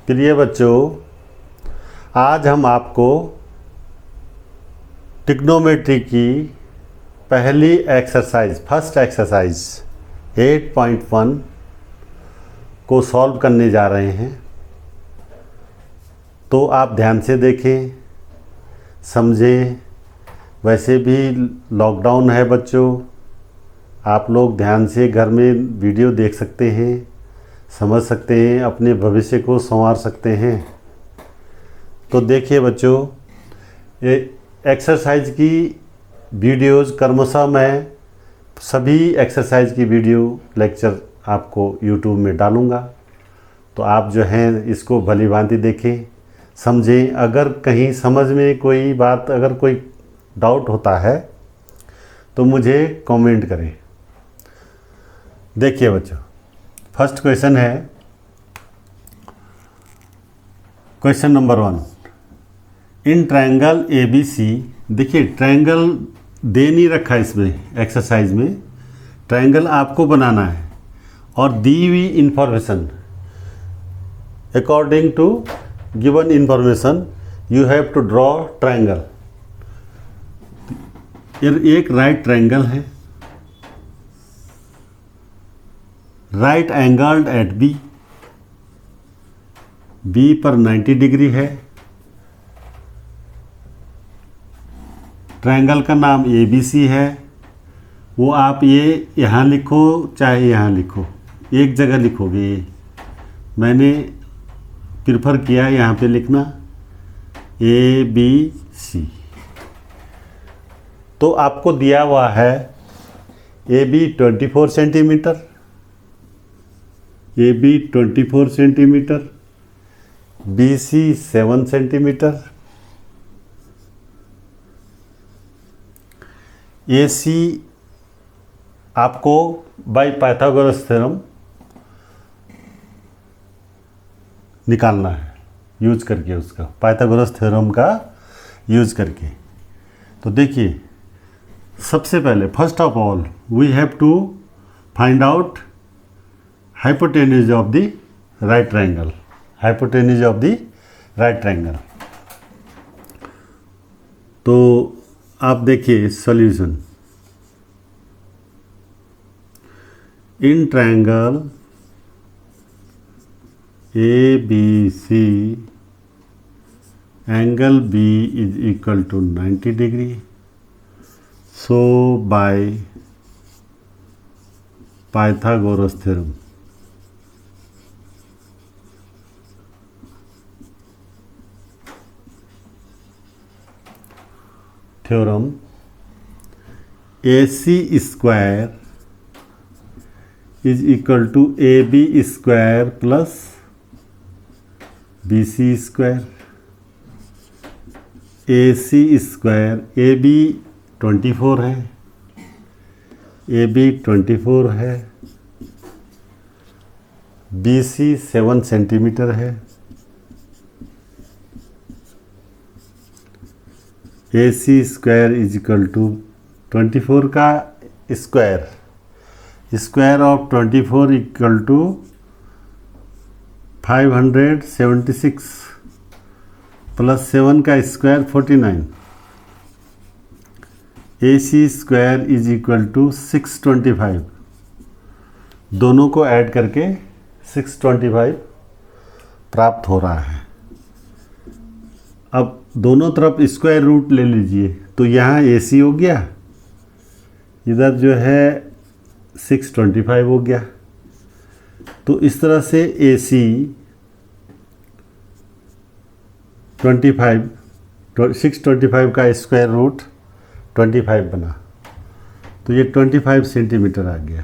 प्रिय बच्चों, आज हम आपको ट्रिग्नोमेट्री की पहली एक्सरसाइज, फर्स्ट एक्सरसाइज 8.1 को सॉल्व करने जा रहे हैं। तो आप ध्यान से देखें, समझें। वैसे भी लॉकडाउन है बच्चों, आप लोग ध्यान से घर में वीडियो देख सकते हैं, समझ सकते हैं, अपने भविष्य को संवार सकते हैं। तो देखिए बच्चों, ये एक्सरसाइज की वीडियोज़ क्रमशः मैं सभी एक्सरसाइज की वीडियो लेक्चर आपको यूट्यूब में डालूँगा। तो आप जो हैं इसको भली भांति देखें, समझें। अगर कहीं समझ में कोई बात, अगर कोई डाउट होता है तो मुझे कमेंट करें। देखिए बच्चों, फर्स्ट क्वेश्चन है, क्वेश्चन नंबर 1। इन ट्रायंगल ABC, देखिए ट्रायंगल दे नहीं रखा इसमें एक्सरसाइज में, ट्रायंगल आपको बनाना है और दी हुई information according to given information you have to draw triangle. एक राइट ट्रायंगल है, राइट एंगल्ड एट बी पर 90 डिग्री है। ट्रायंगल का नाम ABC है। वो आप ये यहाँ लिखो चाहे यहाँ लिखो, एक जगह लिखोगे। ये मैंने प्रेफर किया यहाँ पे लिखना ABC। तो आपको दिया हुआ है AB 24 centimetre, AB 24 centimetre, BC 7 centimetre, AC आपको बाय पाइथागोरस थ्योरम निकालना है, यूज करके, उसका पाइथागोरस थ्योरम का यूज करके। तो देखिए, सबसे पहले first of all we have to find out hypotenuse of the right triangle, hypotenuse of the right triangle. तो आप देखिए solution. In triangle ABC angle B is equal to 90 degree. So by Pythagoras theorem, AC square is equal to AB square plus BC square. AC square, AB 24 है, AB 24 है, BC 7 centimetre है, AC square is equal to 24 का square, square of 24 equal to 576 plus 7 का square 49। AC square is equal to 625, दोनों को add करके 625 प्राप्त हो रहा है। अब दोनों तरफ स्क्वायर रूट ले लीजिए, तो यहाँ AC हो गया, इधर जो है 625 हो गया। तो इस तरह से AC 625 का स्क्वायर रूट 25 बना, तो ये 25 सेंटीमीटर आ गया।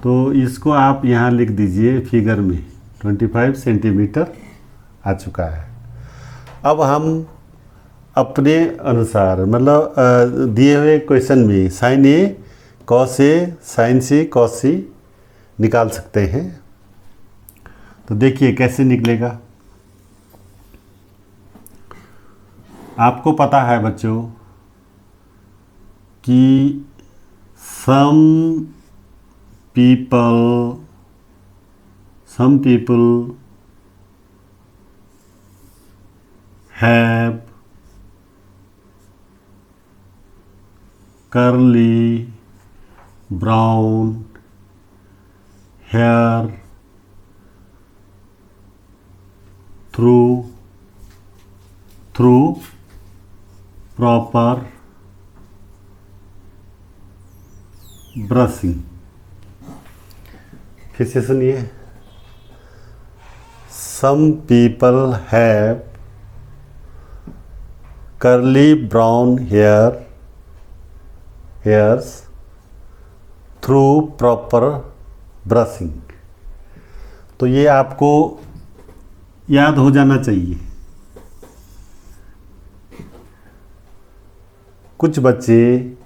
तो इसको आप यहाँ लिख दीजिए फिगर में, 25 सेंटीमीटर आ चुका है। अब हम अपने अनुसार, मतलब दिए हुए क्वेश्चन में sine A cos A sine C cos C निकाल सकते हैं। तो देखिए कैसे निकलेगा। आपको पता है बच्चों कि सम people have curly brown hair through proper brushing। फिर से सुनिए। Some people have curly brown hairs through proper brushing। तो ये आपको याद हो जाना चाहिए। कुछ बच्चे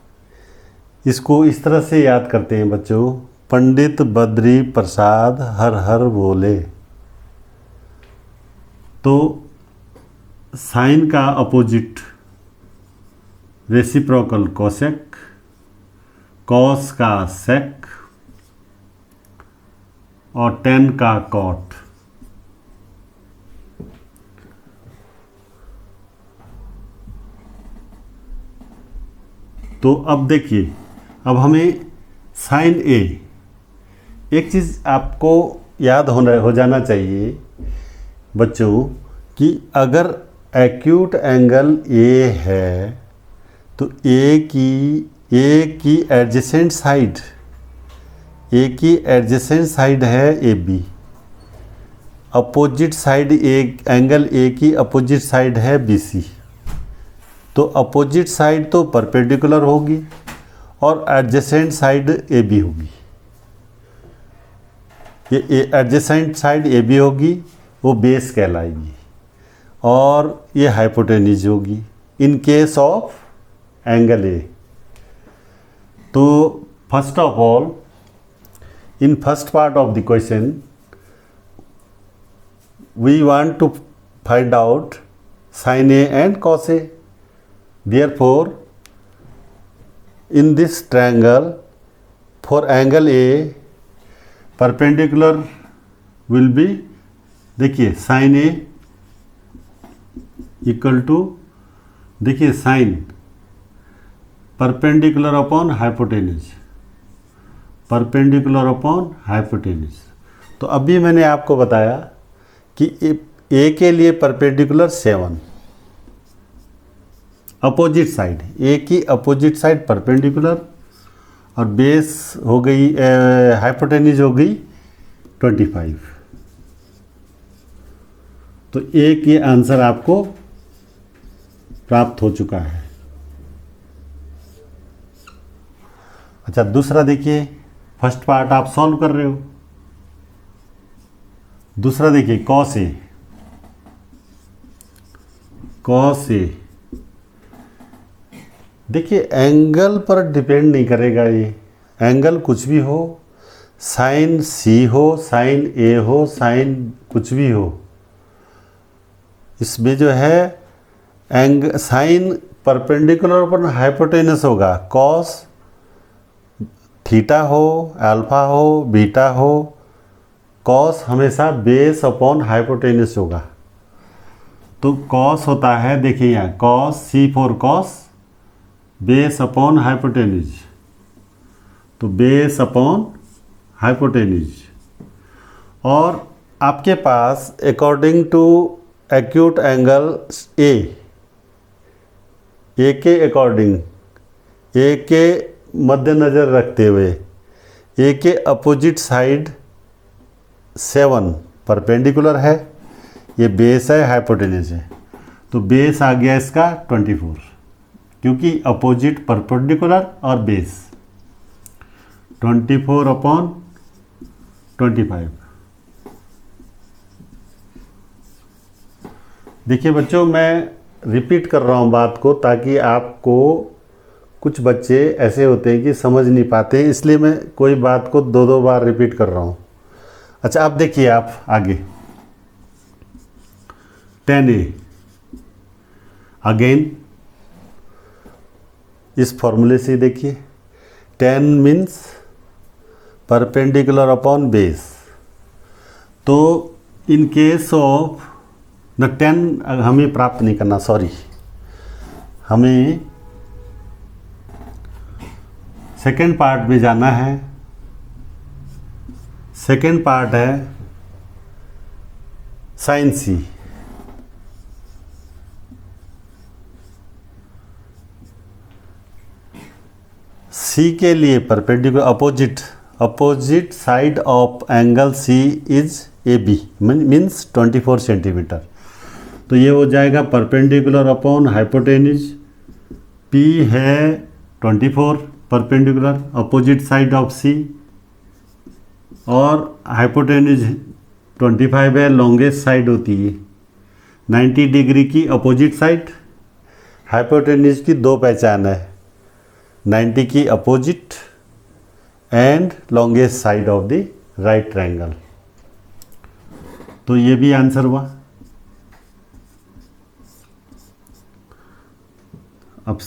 इसको इस तरह से याद करते हैं बच्चों, पंडित बद्री प्रसाद हर हर बोले। तो साइन का अपोजिट रेसिप्रोकल कोसेक, कॉस का सेक और टेन का कॉट। तो अब देखिए, अब हमें साइन ए, एक चीज़ आपको याद हो जाना चाहिए बच्चों कि अगर एक्यूट एंगल ए है तो ए की एडजेसेंट साइड है A B, opposite side angle A की अपोजिट साइड है बी सी। तो अपोजिट साइड तो परपेंडिकुलर होगी और एडजेसेंट साइड ए बी होगी। ये एडजेसेंट साइड ए बी होगी, वो बेस कहलाएगी और ये हाइपोटेन्यूज होगी in case of angle A. तो first of all, in first part of the question we want to find out sine A and cos A. Therefore, in this triangle, for angle A, perpendicular will be, देखिए sin A equal to, देखिए sin perpendicular upon hypotenuse. तो अभी मैंने आपको बताया कि A के लिए परपेंडिकुलर 7, अपोजिट साइड ए की अपोजिट साइड परपेंडिकुलर और बेस हो गई हाइपोटेन्यूज हो गई 25। तो ए की आंसर आपको प्राप्त हो चुका है। अच्छा, दूसरा देखिए, फर्स्ट पार्ट आप सॉल्व कर रहे हो, दूसरा देखिए कॉस ए। देखिए एंगल पर डिपेंड नहीं करेगा, ये एंगल कुछ भी हो, साइन सी हो, साइन ए हो, साइन कुछ भी हो, इसमें जो है साइन परपेंडिकुलर पर हाइपोटेनस होगा। कॉस थीटा हो, अल्फा हो, बीटा हो, कॉस हमेशा बेस अपॉन हाइपोटेनस होगा। तो कॉस होता है, देखिए यहाँ cos C for cos, base upon hypotenuse. तो बेस अपॉन हाइपोटेन्यूज। और आपके पास according to acute angle A के अकॉर्डिंग, ए के मद्देनज़र रखते हुए ए के अपोजिट साइड 7 परपेंडिकुलर है, ये बेस है, हाइपोटेन्यूज है। तो बेस आ गया इसका 24, क्योंकि अपोजिट परपेंडिकुलर और बेस 24 अपॉन 25। देखिए बच्चों, मैं रिपीट कर रहा हूँ बात को, ताकि आपको, कुछ बच्चे ऐसे होते हैं कि समझ नहीं पाते, इसलिए मैं कोई बात को 2 बार रिपीट कर रहा हूँ। अच्छा, आप देखिए, आप आगे tan A, अगेन इस फॉर्मूले से देखिए, tan means perpendicular upon base. तो इन केस ऑफ न 10 हमें प्राप्त नहीं करना, सॉरी, हमें सेकेंड पार्ट में जाना है। सेकेंड पार्ट है साइन सी। सी के लिए perpendicular opposite side of angle C is A B means 24 centimetre. तो ये हो जाएगा परपेंडिकुलर अपॉन हाइपोटेन्यूज। पी है 24 परपेंडिकुलर अपोजिट साइड ऑफ सी, और हाइपोटेन्यूज 25 है, लॉन्गेस्ट साइड होती है 90 डिग्री की अपोजिट साइड। हाइपोटेन्यूज की दो पहचान है, 90 की opposite and longest side of the right triangle. तो ये भी आंसर हुआ। अब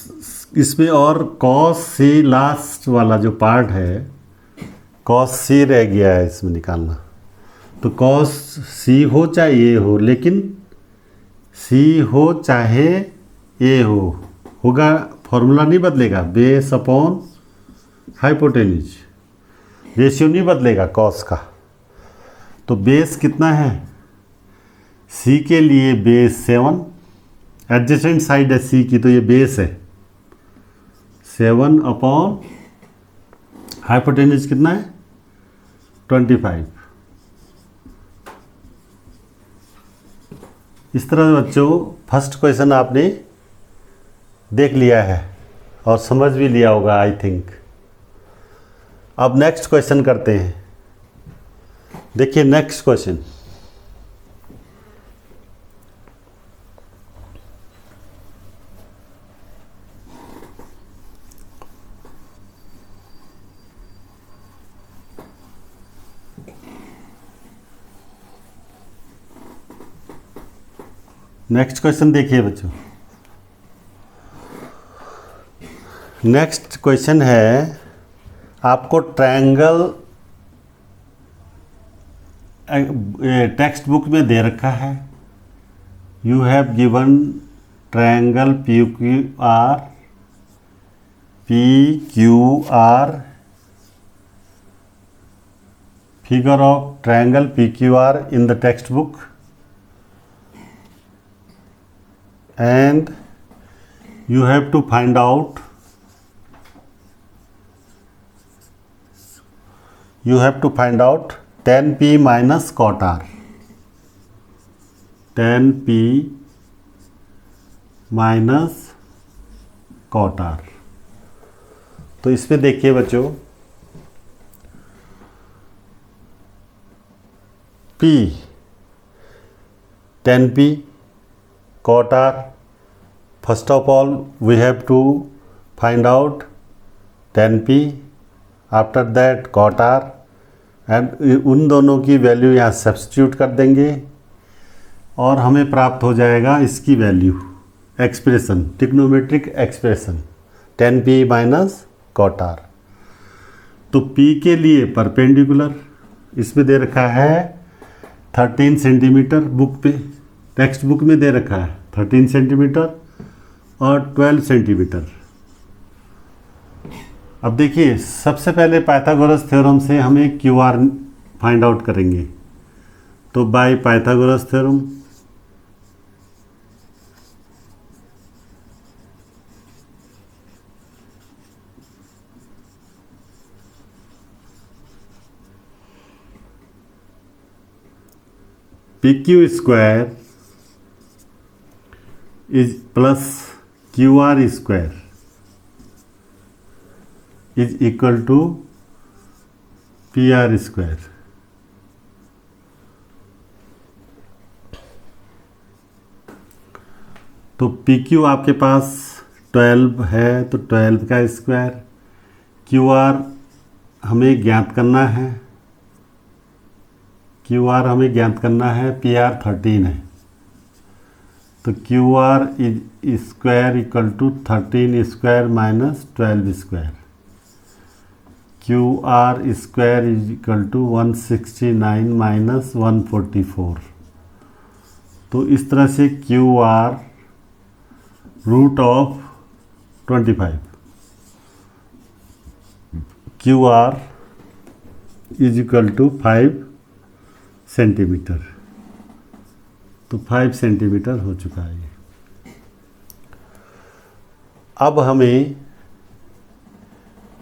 इसमें और कॉस सी लास्ट वाला जो पार्ट है, कॉस सी रह गया है इसमें निकालना। तो कॉस सी हो चाहे ए हो, लेकिन सी हो चाहे ए होगा, फॉर्मूला नहीं बदलेगा, बेस अपॉन हाइपोटेन्यूज, रेशियो नहीं बदलेगा कॉस का। तो बेस कितना है सी के लिए, बेस 7, एडजेसेंट साइड है सी की, तो ये बेस है 7 अपॉन हाइपोटेन्यूज कितना है 25। इस तरह से बच्चों फर्स्ट क्वेश्चन आपने देख लिया है और समझ भी लिया होगा आई थिंक। अब नेक्स्ट क्वेश्चन करते हैं। देखिए नेक्स्ट क्वेश्चन, नेक्स्ट क्वेश्चन देखिए बच्चों। नेक्स्ट क्वेश्चन है, आपको ट्रायंगल टेक्स्ट बुक में दे रखा है। You have given triangle PQR, figure of triangle PQR in the text book, and you have to find out tan P minus cot R, tan P minus cot R। तो इसमें देखिए बच्चों, P tan P cot R, first of all we have to find out tan P, after that cot R, and उन दोनों की value यहाँ substitute कर देंगे और हमें प्राप्त हो जाएगा इसकी value, expression, trigonometric expression tan P minus cot R। तो P के लिए परपेंडिकुलर इसमें दे रखा है 13 सेंटीमीटर, बुक पे टेक्स्ट बुक में दे रखा है 13 सेंटीमीटर और 12 सेंटीमीटर। अब देखिए सबसे पहले पाइथागोरस थ्योरम से हमें QR फाइंड आउट करेंगे। तो by Pythagoras theorem PQ square is plus QR square is equal to PR square. तो PQ आपके पास 12 है, तो 12 का स्क्वायर, QR हमें ज्ञात करना है, QR हमें ज्ञात करना है, PR 13 है। तो QR is square equal to 13 square minus 12 square. QR square is equal to 169 minus 144। तो इस तरह से QR root of 25, QR is equal to 5 centimetre. तो 5 सेंटीमीटर हो चुका है। अब हमें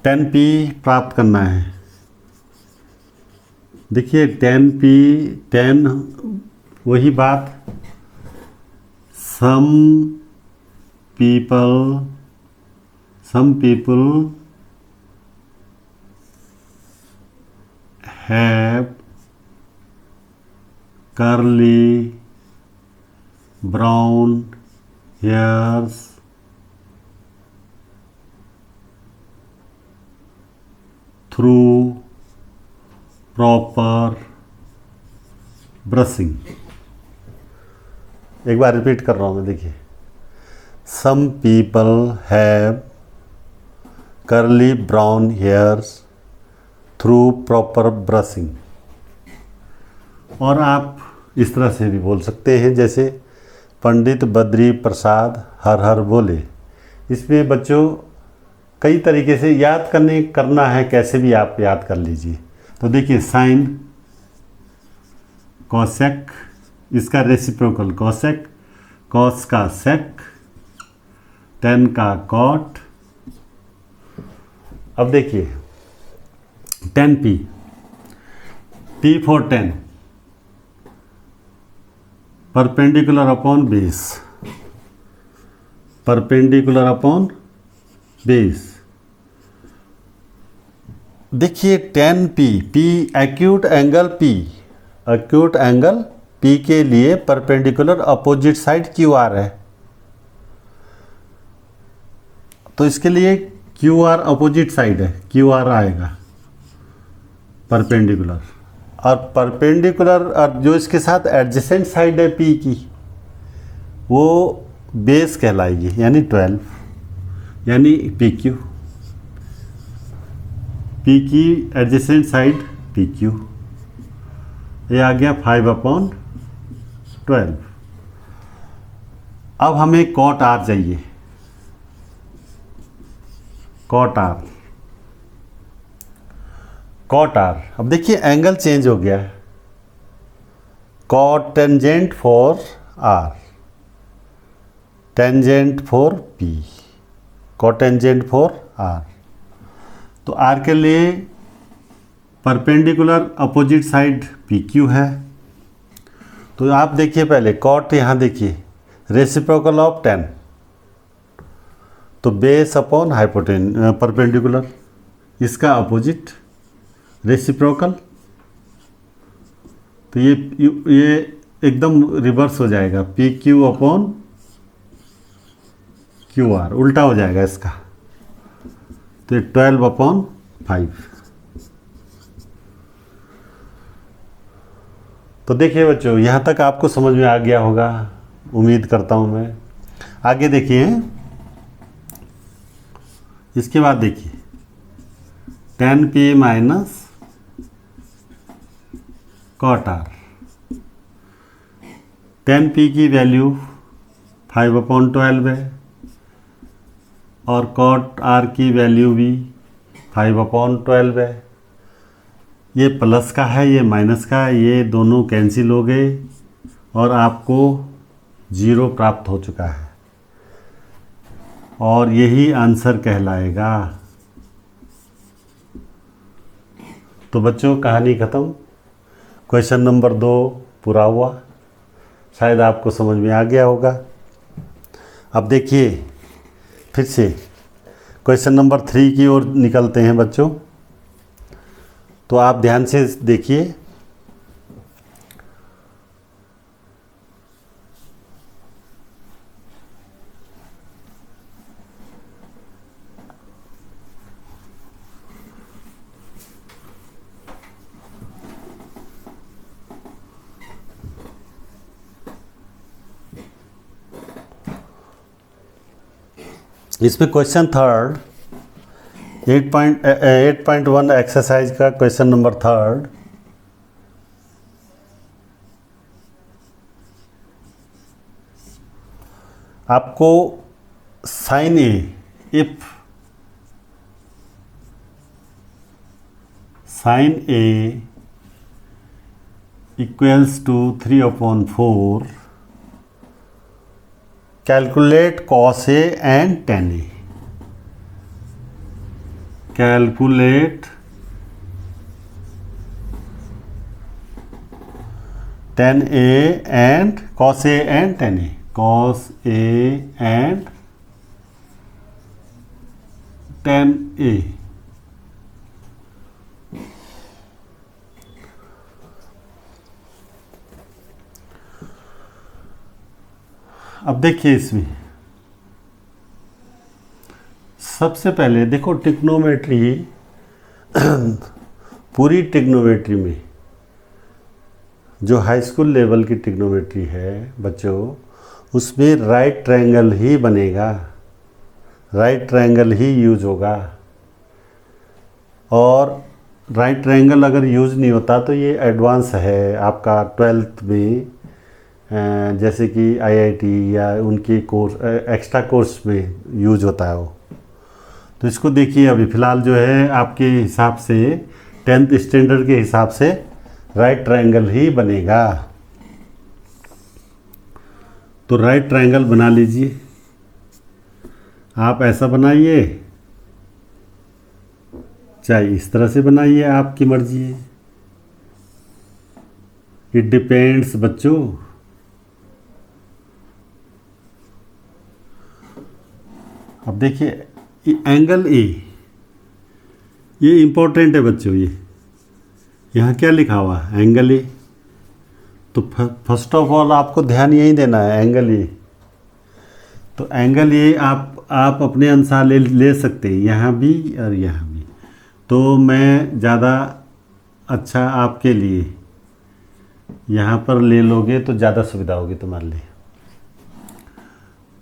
10P प्राप्त करना है। देखिए 10P 10 वही बात, some people have curly brown hairs through proper brushing। एक बार रिपीट कर रहा हूँ मैं, देखिए some people have curly brown hairs through proper brushing। और आप इस तरह से भी बोल सकते हैं, जैसे पंडित बद्री प्रसाद हर हर बोले। इसमें बच्चों कई तरीके से याद करना है, कैसे भी आप याद कर लीजिए। तो देखिए साइन कॉसेक, इसका रेसिप्रोकल कॉसेक, कॉस का सेक, टेन का कॉट। अब देखिए 10P, P for 10, perpendicular upon base, perpendicular upon base. देखिए 10P, P acute angle P, acute angle P के लिए परपेंडिकुलर अपोजिट साइड QR है। तो इसके लिए QR अपोजिट साइड है, QR आएगा परपेंडिकुलर। और परपेंडिकुलर और जो इसके साथ एडजेसेंट साइड है P की, वो बेस कहलाएगी, यानी 12, यानी PQ। P की एडजेसेंट साइड PQ, ये आ गया 5/12। अब हमें कॉट R चाहिए, कॉट R, कॉट R। अब देखिए एंगल चेंज हो गया है, cotangent for R, tangent for P, cotangent for R। तो R के लिए परपेंडिकुलर अपोजिट साइड PQ है। तो आप देखिए पहले कॉट, यहाँ देखिए रेसिप्रोकल ऑफ 10, तो बेस अपॉन परपेंडिकुलर, इसका अपोजिट रेसिप्रोकल। तो ये एकदम रिवर्स हो जाएगा, PQ अपॉन QR, उल्टा हो जाएगा इसका। तो ये 12/5। तो देखिए बच्चों, यहाँ तक आपको समझ में आ गया होगा, उम्मीद करता हूँ मैं। आगे देखिए, इसके बाद देखिए 10P minus cot R। 10P की वैल्यू 5/12 है और कॉट R की वैल्यू भी 5/12 है। ये प्लस का है, ये माइनस का है, ये दोनों कैंसिल हो गए और आपको 0 प्राप्त हो चुका है, और यही आंसर कहलाएगा। तो बच्चों कहानी ख़त्म, क्वेश्चन नंबर 2 पूरा हुआ। शायद आपको समझ में आ गया होगा। अब देखिए फिर से क्वेश्चन नंबर 3 की ओर निकलते हैं बच्चों। तो आप ध्यान से देखिए, इसमें क्वेश्चन 3 8.1 एक्सरसाइज का क्वेश्चन नंबर 3। आपको sine A, if sine A equals to 3/4, calculate cos A and tan A. Calculate tan A and cos A and tan A, cos A and tan A. अब देखिए इसमें सबसे पहले देखो trigonometry, पूरी trigonometry में जो हाई स्कूल लेवल की ट्रिग्नोमेट्री है बच्चों, उसमें राइट ट्रायंगल ही बनेगा, राइट ट्रायंगल ही यूज होगा। और राइट ट्रायंगल अगर यूज नहीं होता तो ये एडवांस है आपका 12th में, जैसे कि आईआईटी या उनकी कोर्स एक्स्ट्रा कोर्स में यूज होता है वो। तो इसको देखिए अभी फ़िलहाल जो है आपके हिसाब से 10th स्टैंडर्ड के हिसाब से राइट ट्रायंगल ही बनेगा। तो राइट ट्रायंगल बना लीजिए, आप ऐसा बनाइए चाहे इस तरह से बनाइए, आपकी मर्जी है, इट डिपेंड्स बच्चों। अब देखिए एंगल ए, ये इम्पोर्टेंट है बच्चों, ये यहाँ क्या लिखा हुआ है एंगल ए। तो फर्स्ट ऑफ ऑल आपको ध्यान यही देना है एंगल ए। तो एंगल ए आप अपने अनुसार ले सकते हैं, यहाँ भी और यहाँ भी। तो मैं ज़्यादा अच्छा आपके लिए यहाँ पर ले लोगे तो ज़्यादा सुविधा होगी तुम्हारे लिए।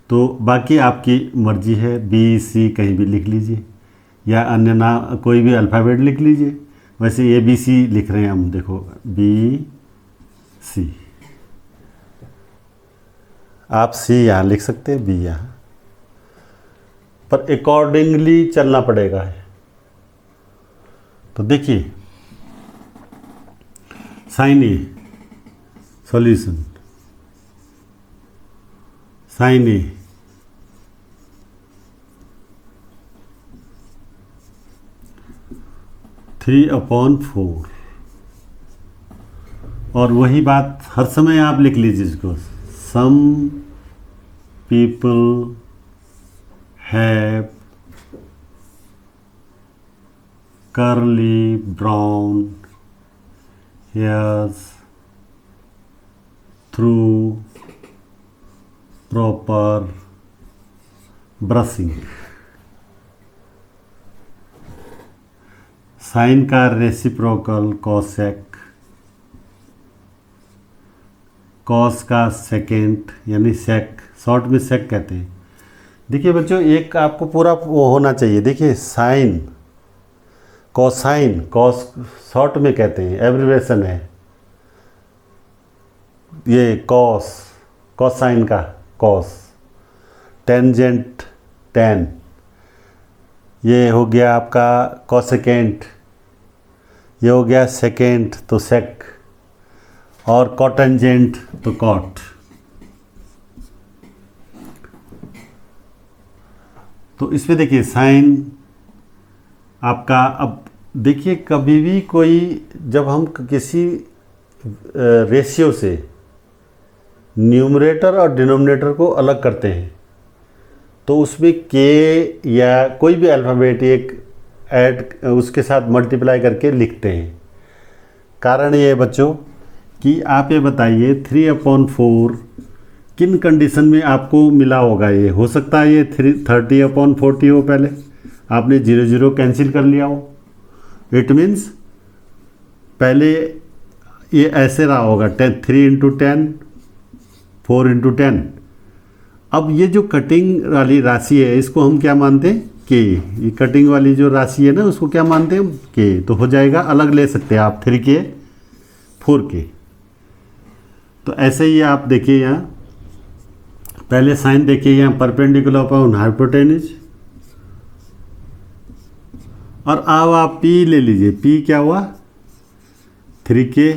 तो बाकी आपकी मर्जी है, बी सी कहीं भी लिख लीजिए या अन्य ना कोई भी अल्फ़ाबेट लिख लीजिए। वैसे ABC लिख रहे हैं हम, देखो BC, आप C यहाँ लिख सकते हैं, B यहाँ, पर अकॉर्डिंगली चलना पड़ेगा। तो देखिए sine A solution, sine A three upon 4, और वही बात हर समय आप लिख लीजिए इसको, some people have curly brown hairs through proper brushing। Sine का रेसिप्रोकल कॉसेक, कॉस का सेकेंड यानी सेक, शॉर्ट में सेक कहते हैं। देखिए बच्चों एक आपको पूरा वो होना चाहिए। देखिए साइन, कोसाइन, कॉस शॉर्ट में कहते हैं, एब्रिवेशन है ये कॉस, कोसाइन का कॉस, टेंजेंट टेन, ये हो गया आपका कोसेकेंट, ये हो गया सेकेंड तो सेक, और कॉटेंजेंट तो कॉट। तो इसमें देखिए साइन आपका, अब देखिए कभी भी कोई, जब हम किसी रेशियो से न्यूमरेटर और डिनोमिनेटर को अलग करते हैं तो उसमें के या कोई भी अल्फ़ाबेट एक ऐड उसके साथ मल्टीप्लाई करके लिखते हैं। कारण ये है बच्चों कि आप ये बताइए 3/4 किन कंडीशन में आपको मिला होगा। ये हो सकता है ये 30/40 हो, पहले आपने 0 0 कैंसिल कर लिया हो, इट मीन्स पहले ये ऐसे रहा होगा 3 × 10 4 × 10। अब ये जो कटिंग वाली राशि है इसको हम क्या मानते हैं के, ये कटिंग वाली जो राशि है ना उसको क्या मानते हैं हम के। तो हो जाएगा, अलग ले सकते हैं आप 3K 4K। तो ऐसे ही आप देखिए यहाँ पहले साइन देखिए, यहाँ परपेंडिकुलर अपॉन हाइपोटेन्यूज, और अब आप P ले लीजिए। P क्या हुआ 3K,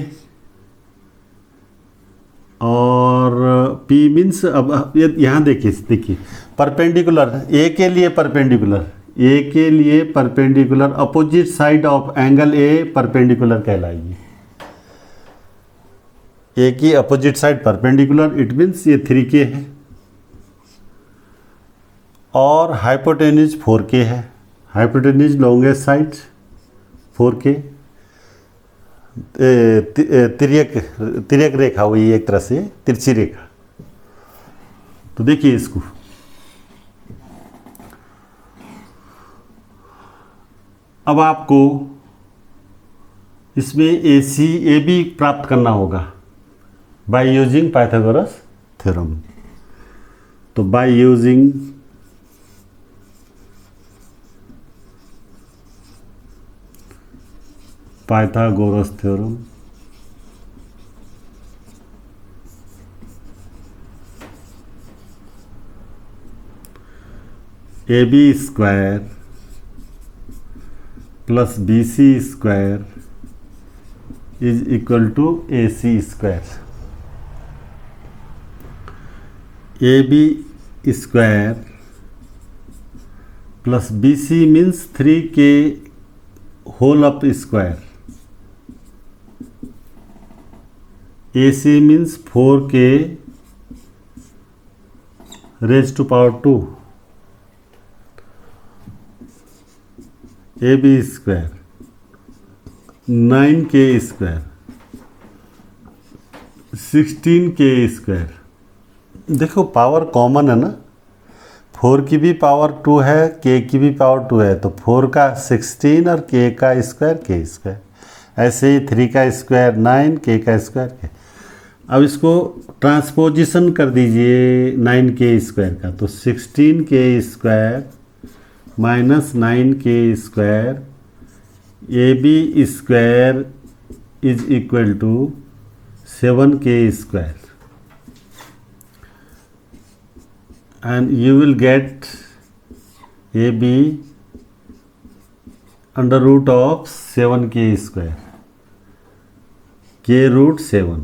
और P मीन्स अब यहाँ देखिए परपेंडिकुलर A के लिए perpendicular opposite side of angle A perpendicular कहलाएगी। A की opposite side perpendicular, it means ये 3K है, और हाइपोटेन्यूज 4K है। हाइपोटेन्यूज लॉन्गेस्ट साइड 4K, तिर्यक रेखा हुई एक तरह से, तिरछी रेखा। तो देखिए इसको, अब आपको इसमें AB प्राप्त करना होगा बाय यूजिंग पाइथागोरस थ्योरम। तो by using Pythagoras theorem, AB square plus BC square is equal to AC square. AB square plus BC means 3K whole up square, AC means 4K raise to power 2, AB square 9K square 16K square. देखो power common है ना, 4 की भी power 2 है, K की भी power 2 है, तो 4 का 16 और K का स्क्वायर K स्क्वायर। ऐसे ही 3 का स्क्वायर 9, K का स्क्वायर K। अब इसको ट्रांसपोजिशन कर दीजिए 9K स्क्वायर का, तो 16K square minus 9K square AB square is equal to 7K square, and you will get AB under root of 7K square, K root 7।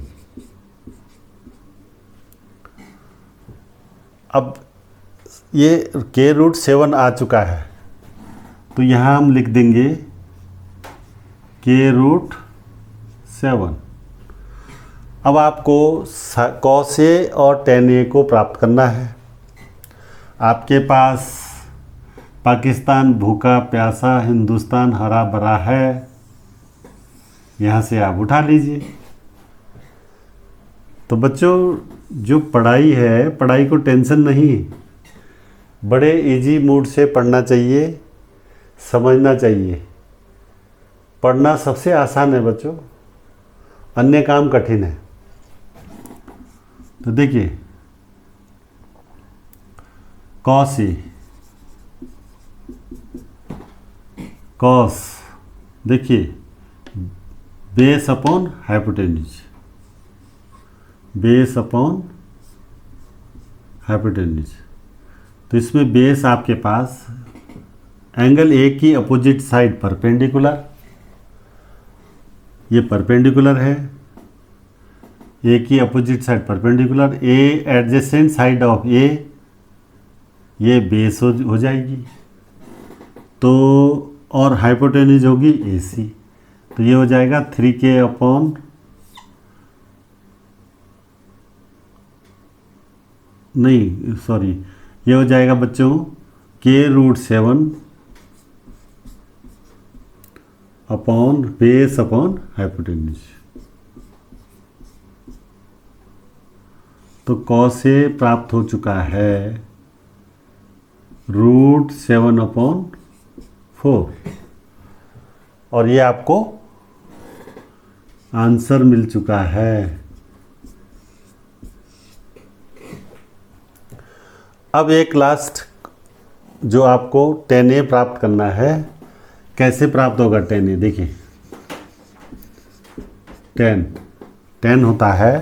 अब ये K root 7 आ चुका है, तो यहाँ हम लिख देंगे K रूट 7। अब आपको cos A और tan A को प्राप्त करना है। आपके पास पाकिस्तान भूखा प्यासा, हिंदुस्तान हरा भरा है, यहाँ से आप उठा लीजिए। तो बच्चों जो पढ़ाई है, पढ़ाई को टेंशन नहीं, बड़े इजी मूड से पढ़ना चाहिए, समझना चाहिए। पढ़ना सबसे आसान है बच्चों, अन्य काम कठिन है। तो देखिए कॉस ए, कॉस देखिए base upon hypotenuse, base upon hypotenuse. तो इसमें बेस आपके पास एंगल ए की अपोजिट साइड परपेंडिकुलर, ये परपेंडिकुलर है, ए की opposite side perpendicular, A adjacent side of A, ये बेस हो जाएगी। तो और हाइपोटेन्यूज होगी AC, तो ये हो जाएगा 3K अपॉन नहीं सॉरी, ये हो जाएगा बच्चों K root 7 upon base upon hypotenuse. तो cos A प्राप्त हो चुका है रूट 7 अपॉन 4, और ये आपको आंसर मिल चुका है। अब एक लास्ट जो आपको tan A प्राप्त करना है, कैसे प्राप्त होगा tan A? देखिए tan होता है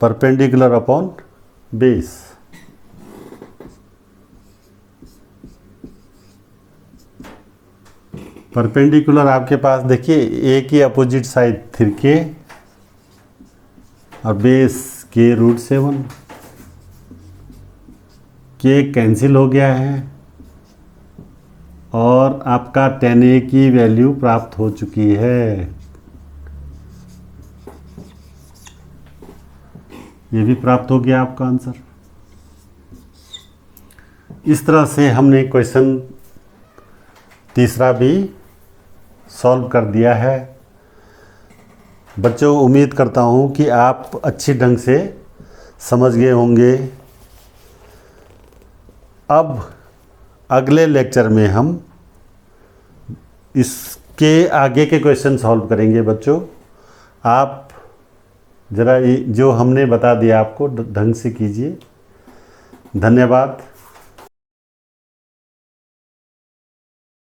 परपेंडिकुलर अपॉन बेस। परपेंडिकुलर आपके पास देखिए ए की अपोजिट साइड 3k और बेस k√7। के कैंसिल हो गया है और आपका 10a की वैल्यू प्राप्त हो चुकी है। ये भी प्राप्त हो गया आपका आंसर। इस तरह से हमने क्वेश्चन तीसरा भी सॉल्व कर दिया है। बच्चों, उम्मीद करता हूँ कि आप अच्छी ढंग से समझ गए होंगे। अब अगले लेक्चर में हम इसके आगे के क्वेश्चन सॉल्व करेंगे। बच्चों, आप ज़रा जो हमने बता दिया आपको ढंग से कीजिए। धन्यवाद।